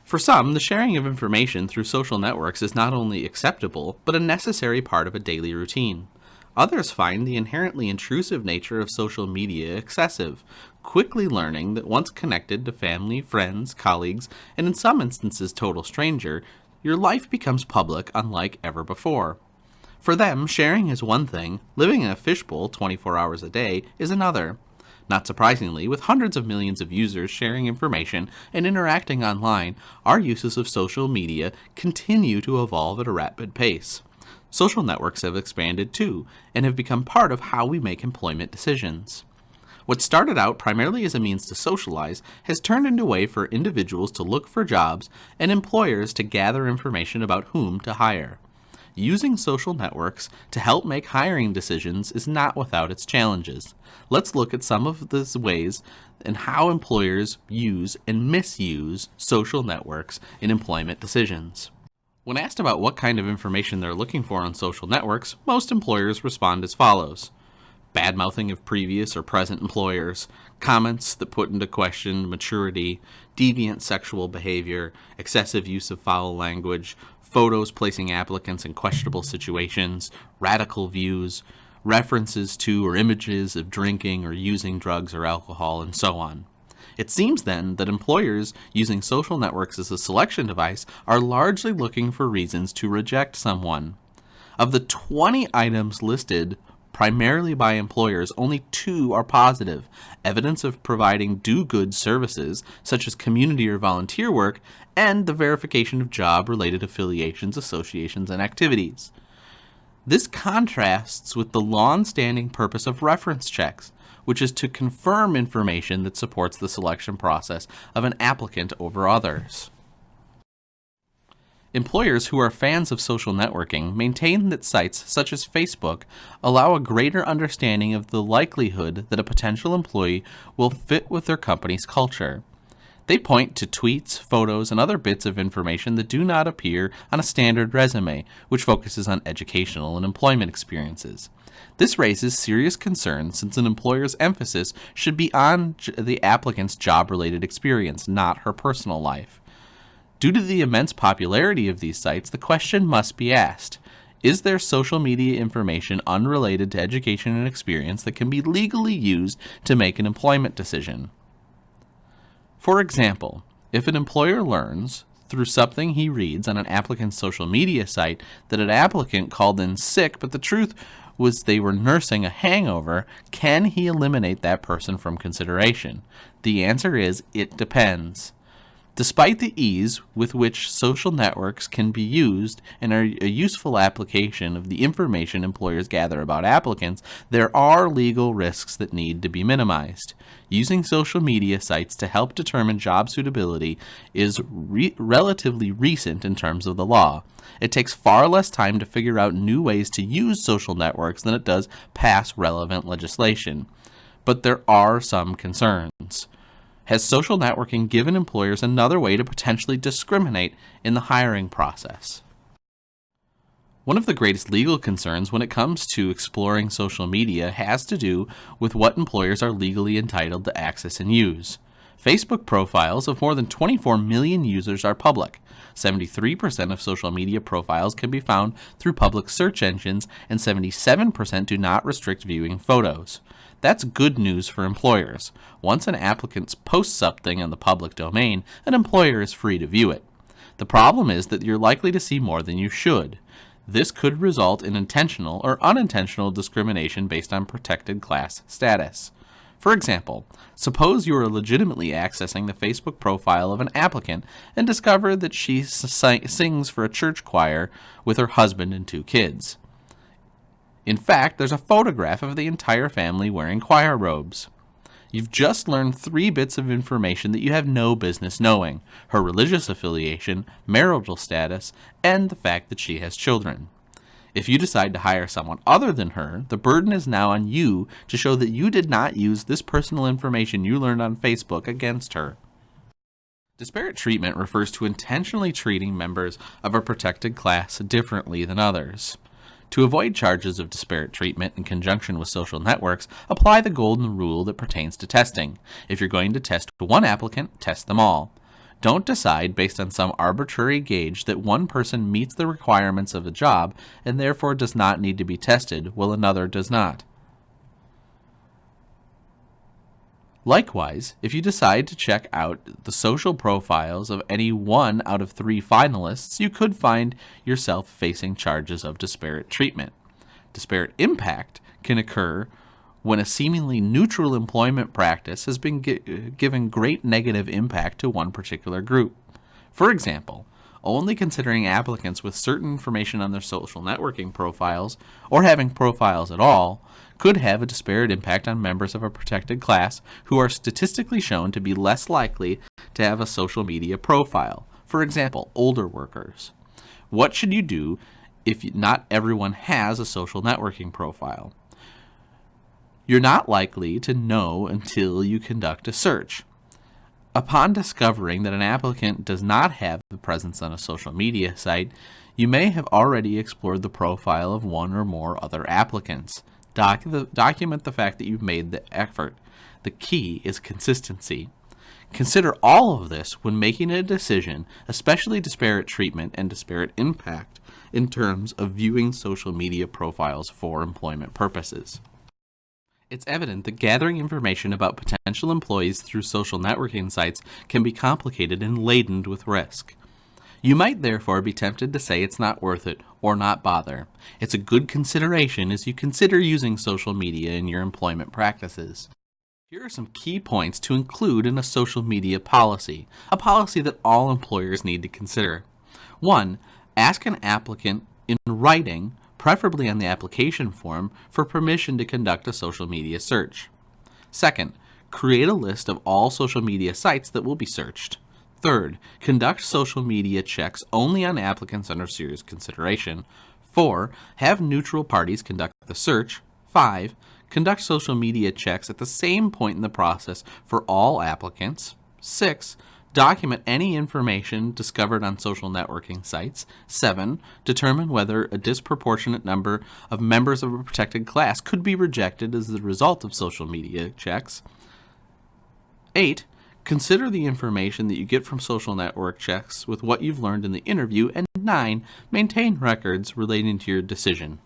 For some, the sharing of information through social networks is not only acceptable, but a necessary part of a daily routine. Others find the inherently intrusive nature of social media excessive, quickly learning that once connected to family, friends, colleagues, and in some instances total stranger, your life becomes public unlike ever before. For them, sharing is one thing, living in a fishbowl 24 hours a day is another. Not surprisingly, with hundreds of millions of users sharing information and interacting online, our uses of social media continue to evolve at a rapid pace. Social networks have expanded too, and have become part of how we make employment decisions. What started out primarily as a means to socialize has turned into a way for individuals to look for jobs and employers to gather information about whom to hire. Using social networks to help make hiring decisions is not without its challenges. Let's look at some of these ways and how employers use and misuse social networks in employment decisions. When asked about what kind of information they're looking for on social networks, most employers respond as follows. Bad-mouthing of previous or present employers, comments that put into question maturity, deviant sexual behavior, excessive use of foul language, photos placing applicants in questionable situations, radical views, references to or images of drinking or using drugs or alcohol, and so on. It seems then that employers using social networks as a selection device are largely looking for reasons to reject someone. Of the 20 items listed primarily by employers, only 2 are positive, evidence of providing do-good services, such as community or volunteer work, and the verification of job-related affiliations, associations, and activities. This contrasts with the long-standing purpose of reference checks, which is to confirm information that supports the selection process of an applicant over others. Employers who are fans of social networking maintain that sites such as Facebook allow a greater understanding of the likelihood that a potential employee will fit with their company's culture. They point to tweets, photos, and other bits of information that do not appear on a standard resume, which focuses on educational and employment experiences. This raises serious concerns since an employer's emphasis should be on the applicant's job-related experience, not her personal life. Due to the immense popularity of these sites, the question must be asked, is there social media information unrelated to education and experience that can be legally used to make an employment decision? For example, if an employer learns, through something he reads on an applicant's social media site, that an applicant called in sick, but the truth was they were nursing a hangover, can he eliminate that person from consideration? The answer is, it depends. Despite the ease with which social networks can be used and are a useful application of the information employers gather about applicants, there are legal risks that need to be minimized. Using social media sites to help determine job suitability is relatively recent in terms of the law. It takes far less time to figure out new ways to use social networks than it does pass relevant legislation. But there are some concerns. Has social networking given employers another way to potentially discriminate in the hiring process? One of the greatest legal concerns when it comes to exploring social media has to do with what employers are legally entitled to access and use. Facebook profiles of more than 24 million users are public. 73% of social media profiles can be found through public search engines, and 77% do not restrict viewing photos. That's good news for employers. Once an applicant posts something in the public domain, an employer is free to view it. The problem is that you're likely to see more than you should. This could result in intentional or unintentional discrimination based on protected class status. For example, suppose you are legitimately accessing the Facebook profile of an applicant and discover that she sings for a church choir with her husband and 2 kids. In fact, there's a photograph of the entire family wearing choir robes. You've just learned 3 bits of information that you have no business knowing: her religious affiliation, marital status, and the fact that she has children. If you decide to hire someone other than her, the burden is now on you to show that you did not use this personal information you learned on Facebook against her. Disparate treatment refers to intentionally treating members of a protected class differently than others. To avoid charges of disparate treatment in conjunction with social networks, apply the golden rule that pertains to testing. If you're going to test one applicant, test them all. Don't decide based on some arbitrary gauge that one person meets the requirements of a job and therefore does not need to be tested, while another does not. Likewise, if you decide to check out the social profiles of any 1 out of 3 finalists, you could find yourself facing charges of disparate treatment. Disparate impact can occur when a seemingly neutral employment practice has been given great negative impact to one particular group. For example, only considering applicants with certain information on their social networking profiles, or having profiles at all, could have a disparate impact on members of a protected class who are statistically shown to be less likely to have a social media profile. For example, older workers. What should you do if not everyone has a social networking profile? You're not likely to know until you conduct a search. Upon discovering that an applicant does not have a presence on a social media site, you may have already explored the profile of one or more other applicants. Document the fact that you've made the effort. The key is consistency. Consider all of this when making a decision, especially disparate treatment and disparate impact, in terms of viewing social media profiles for employment purposes. It's evident that gathering information about potential employees through social networking sites can be complicated and laden with risk. You might therefore be tempted to say it's not worth it or not bother. It's a good consideration as you consider using social media in your employment practices. Here are some key points to include in a social media policy, a policy that all employers need to consider. 1. Ask an applicant in writing, preferably on the application form, for permission to conduct a social media search. 2. Create a list of all social media sites that will be searched. 3. Conduct social media checks only on applicants under serious consideration. 4. Have neutral parties conduct the search. 5. Conduct social media checks at the same point in the process for all applicants. 6. Document any information discovered on social networking sites. 7. Determine whether a disproportionate number of members of a protected class could be rejected as the result of social media checks. 8. Consider the information that you get from social network checks with what you've learned in the interview. And 9. Maintain records relating to your decision.